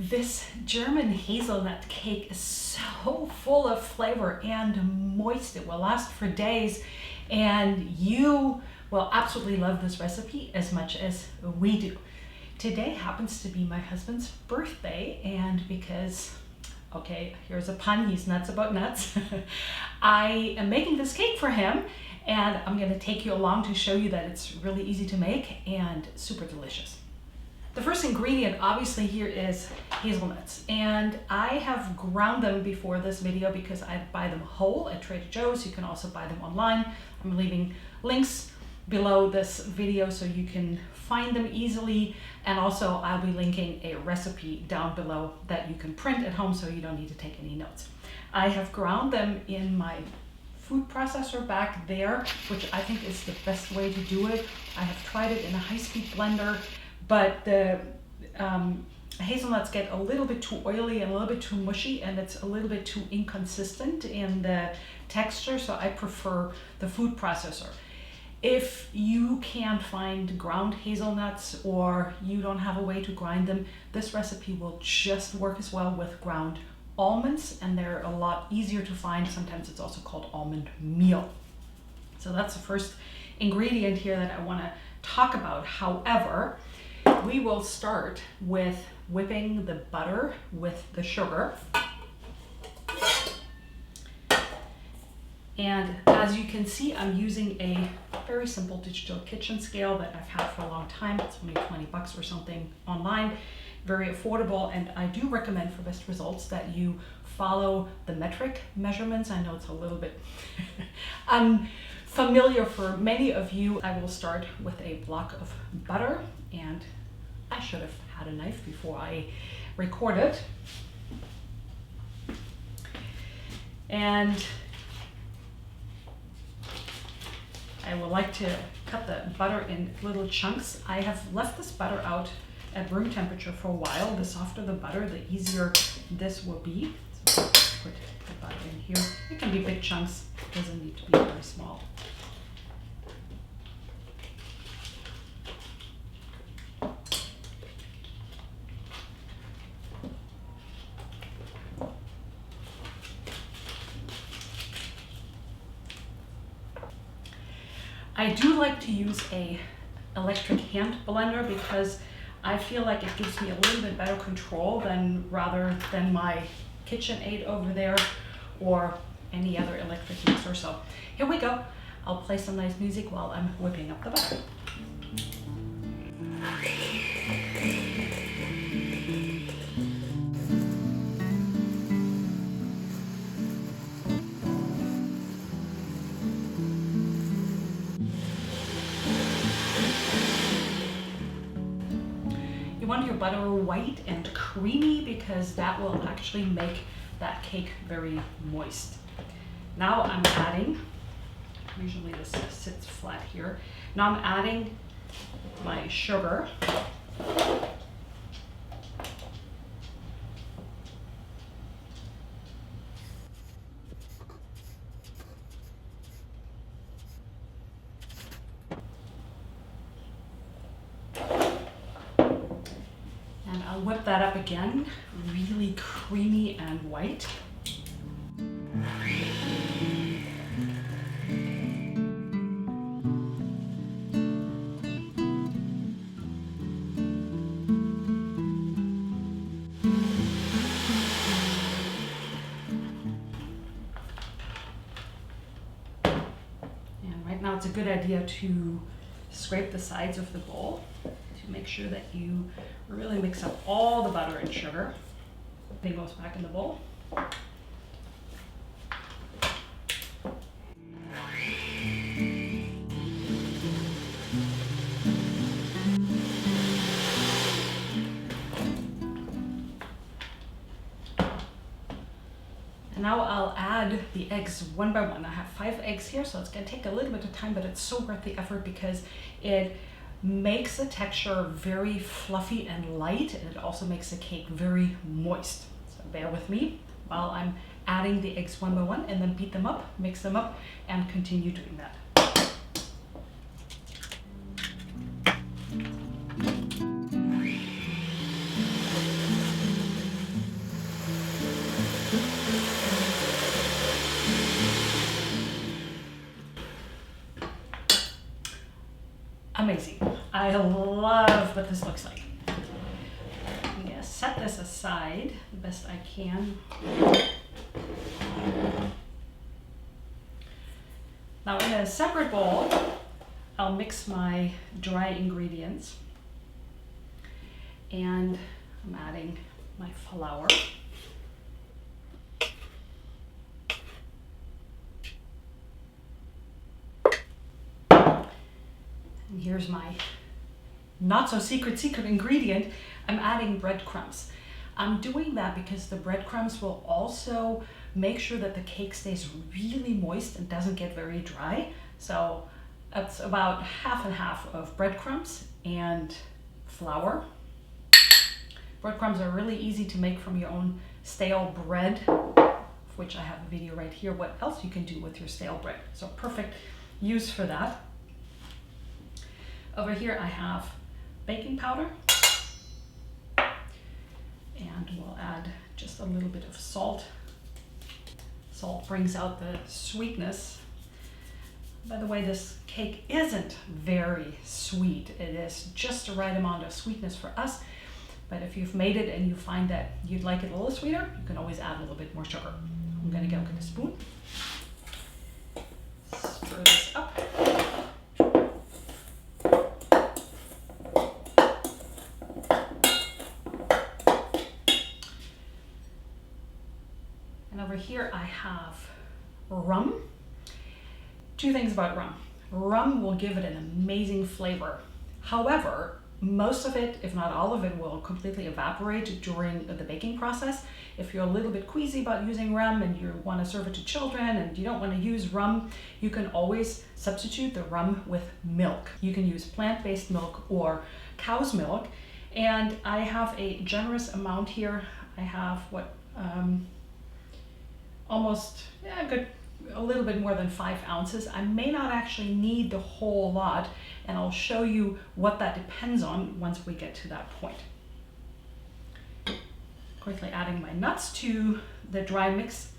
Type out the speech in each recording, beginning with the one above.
This German hazelnut cake is so full of flavor and moist. It will last for days, and you will absolutely love this recipe as much as we do. Today happens to be my husband's birthday, and because, okay, here's a pun, he's nuts about nuts, I am making this cake for him, and I'm going to take you along to show you that it's really easy to make and super delicious. The first ingredient obviously here is hazelnuts, and I have ground them before this video because I buy them whole at Trader Joe's. You can also buy them online. I'm leaving links below this video so you can find them easily, and also I'll be linking a recipe down below that you can print at home so you don't need to take any notes. I have ground them in my food processor back there, which I think is the best way to do it. I have tried it in a high-speed blender, but the hazelnuts get a little bit too oily and a little bit too mushy, and it's a little bit too inconsistent in the texture, so I prefer the food processor. If you can't find ground hazelnuts or you don't have a way to grind them, this recipe will just work as well with ground almonds, and they're a lot easier to find. Sometimes it's also called almond meal. So that's the first ingredient here that I want to talk about. However, we will start with whipping the butter with the sugar. And as you can see, I'm using a very simple digital kitchen scale that I've had for a long time. It's only 20 bucks or something online, very affordable. And I do recommend for best results that you follow the metric measurements. I know it's a little bit unfamiliar for many of you. I will start with a block of butter, and I should have had a knife before I recorded. And I would like to cut the butter in little chunks. I have left this butter out at room temperature for a while. The softer the butter, the easier this will be. So put the butter in here. It can be big chunks, it doesn't need to be very small. I do like to use a electric hand blender because I feel like it gives me a little bit better control rather than my KitchenAid over there or any other electric mixer. So here we go. I'll play some nice music while I'm whipping up the butter. You want your butter white and creamy because that will actually make that cake very moist. Now I'm adding, usually this sits flat here. Now I'm adding my sugar. I'll whip that up again, really creamy and white. And right now it's a good idea to scrape the sides of the bowl to make sure that you really mix up all the butter and sugar. Then goes back in the bowl. And now I'll add the eggs one by one. I have 5 eggs here, so it's going to take a little bit of time, but it's so worth the effort because it makes the texture very fluffy and light, and it also makes the cake very moist. So bear with me while I'm adding the eggs one by one, and then beat them up, mix them up, and continue doing that. I love what this looks like. I'm gonna set this aside the best I can. Now in a separate bowl, I'll mix my dry ingredients, and I'm adding my flour. And here's my not so secret ingredient. I'm adding breadcrumbs. I'm doing that because the breadcrumbs will also make sure that the cake stays really moist and doesn't get very dry. So that's about half and half of breadcrumbs and flour. Breadcrumbs are really easy to make from your own stale bread, of which I have a video right here, what else you can do with your stale bread. So perfect use for that. Over here I have baking powder, and we'll add just a little bit of salt. Salt brings out the sweetness. By the way, this cake isn't very sweet. It is just the right amount of sweetness for us. But if you've made it and you find that you'd like it a little sweeter, you can always add a little bit more sugar. I'm gonna go get a spoon. Stir this up. And over here I have rum. Two things about rum. Rum will give it an amazing flavor. However, most of it, if not all of it, will completely evaporate during the baking process. If you're a little bit queasy about using rum and you want to serve it to children and you don't want to use rum, you can always substitute the rum with milk. You can use plant-based milk or cow's milk. And I have a generous amount here. I have what, a little bit more than 5 ounces. I may not actually need the whole lot, and I'll show you what that depends on once we get to that point. Quickly adding my nuts to the dry mix,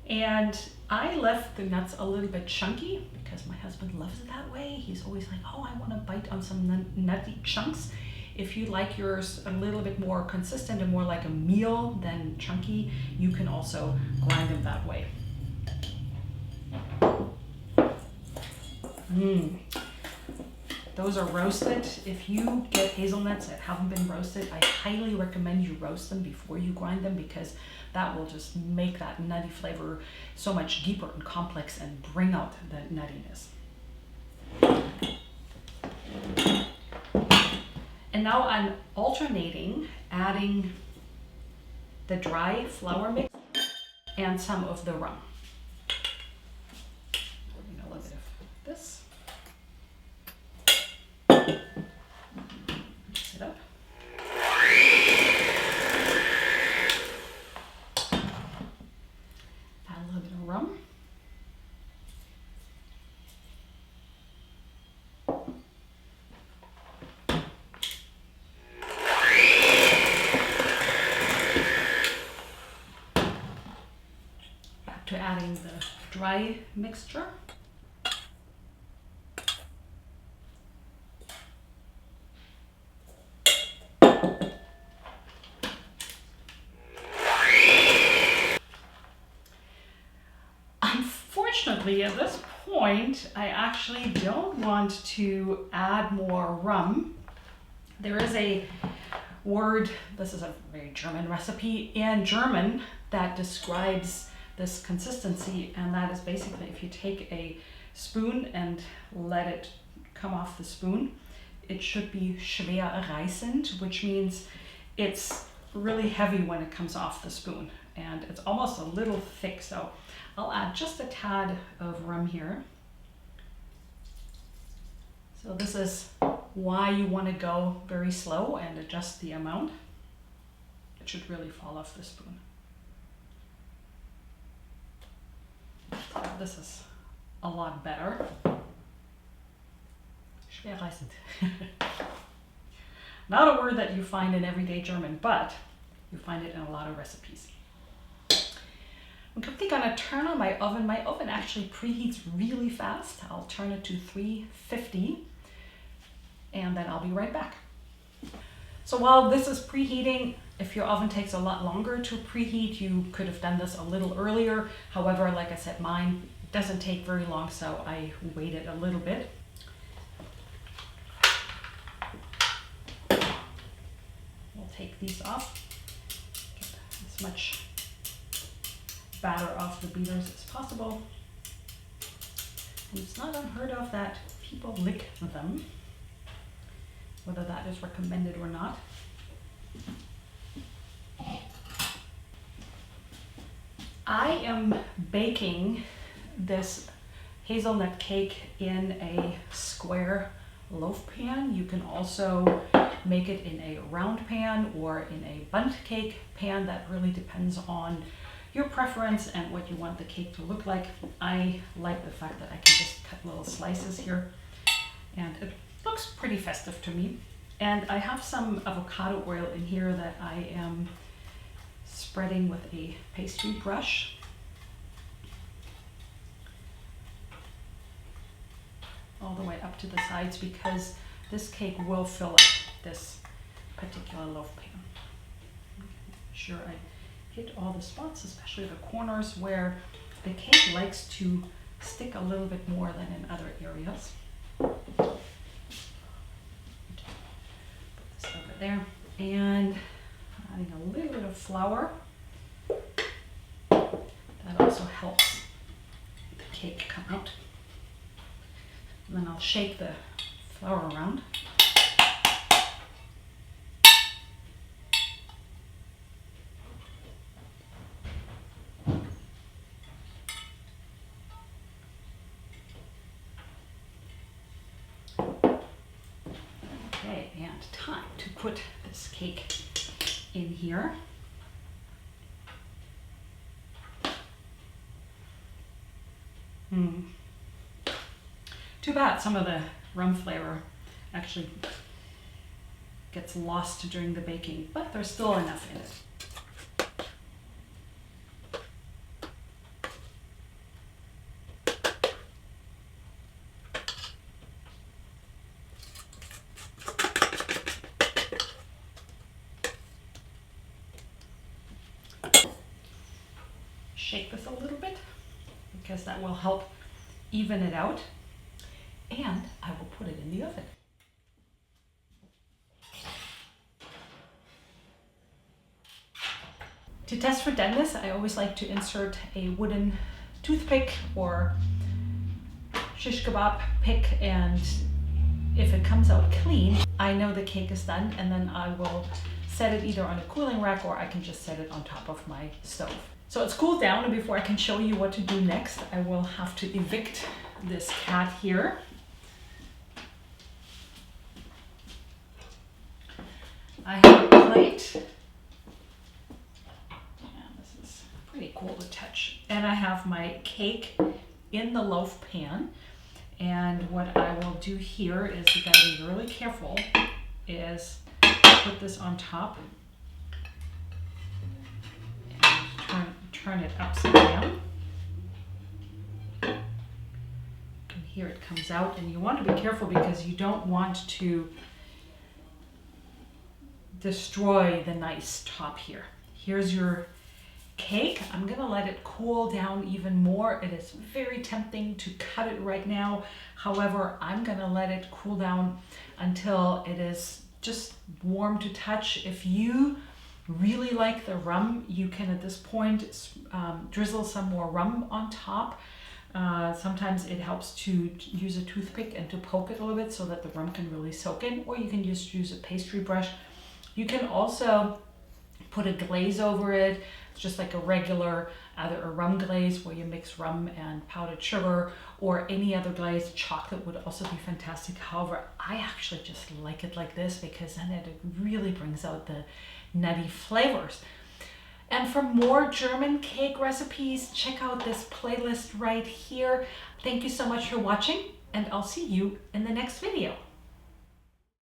and I left the nuts a little bit chunky because my husband loves it that way. He's always like, oh, I want to bite on some nutty chunks. If you like yours a little bit more consistent and more like a meal than chunky, you can also grind them that way. Those are roasted. If you get hazelnuts that haven't been roasted, I highly recommend you roast them before you grind them, because that will just make that nutty flavor so much deeper and complex and bring out the nuttiness. And now I'm alternating adding the dry flour mix and some of the rum. A little bit of this. Mix it up. Add a little bit of rum. To adding the dry mixture. Unfortunately, at this point, I actually don't want to add more rum. There is a word, this is a very German recipe in German, that describes this consistency, and that is basically if you take a spoon and let it come off the spoon, it should be schwer reißend, which means it's really heavy when it comes off the spoon, and it's almost a little thick. So I'll add just a tad of rum here. So this is why you want to go very slow and adjust the amount. It should really fall off the spoon. This is a lot better. Schwer reißend. Not a word that you find in everyday German, but you find it in a lot of recipes. I'm quickly gonna turn on my oven. My oven actually preheats really fast. I'll turn it to 350. and then I'll be right back. So while this is preheating, if your oven takes a lot longer to preheat, you could have done this a little earlier. However, like I said, mine doesn't take very long, so I waited a little bit. We'll take these off, get as much batter off the beaters as possible. And it's not unheard of that people lick them, whether that is recommended or not. I am baking this hazelnut cake in a square loaf pan. You can also make it in a round pan or in a bundt cake pan. That really depends on your preference and what you want the cake to look like. I like the fact that I can just cut little slices here, and it looks pretty festive to me. And I have some avocado oil in here that I am spreading with a pastry brush. All the way up to the sides, because this cake will fill up this particular loaf pan. Make sure I hit all the spots, especially the corners where the cake likes to stick a little bit more than in other areas. Put this over there, and adding a little bit of flour. That also helps the cake come out. And then I'll shake the flour around. Okay, and time to put this cake in here. Too bad some of the rum flavor actually gets lost during the baking, but there's still enough in it. Shake this a little bit, because that will help even it out. And I will put it in the oven. To test for deadness, I always like to insert a wooden toothpick or shish kebab pick, and if it comes out clean, I know the cake is done, and then I will set it either on a cooling rack or I can just set it on top of my stove. So it's cooled down, and before I can show you what to do next, I will have to evict this cat here. I have a plate, and this is pretty cool to touch, and I have my cake in the loaf pan, and what I will do here is, you gotta be really careful, is put this on top and turn it upside down. And here it comes out, and you want to be careful because you don't want to destroy the nice top here. Here's your cake. I'm gonna let it cool down even more. It is very tempting to cut it right now. However, I'm gonna let it cool down until it is just warm to touch. If you really like the rum, you can at this point drizzle some more rum on top. Sometimes it helps to use a toothpick and to poke it a little bit so that the rum can really soak in, or you can just use a pastry brush. You can also put a glaze over it. It's just like a regular, either a rum glaze where you mix rum and powdered sugar, or any other glaze. Chocolate would also be fantastic. However, I actually just like it like this because then it really brings out the nutty flavors. And for more German cake recipes, check out this playlist right here. Thank you so much for watching, and I'll see you in the next video.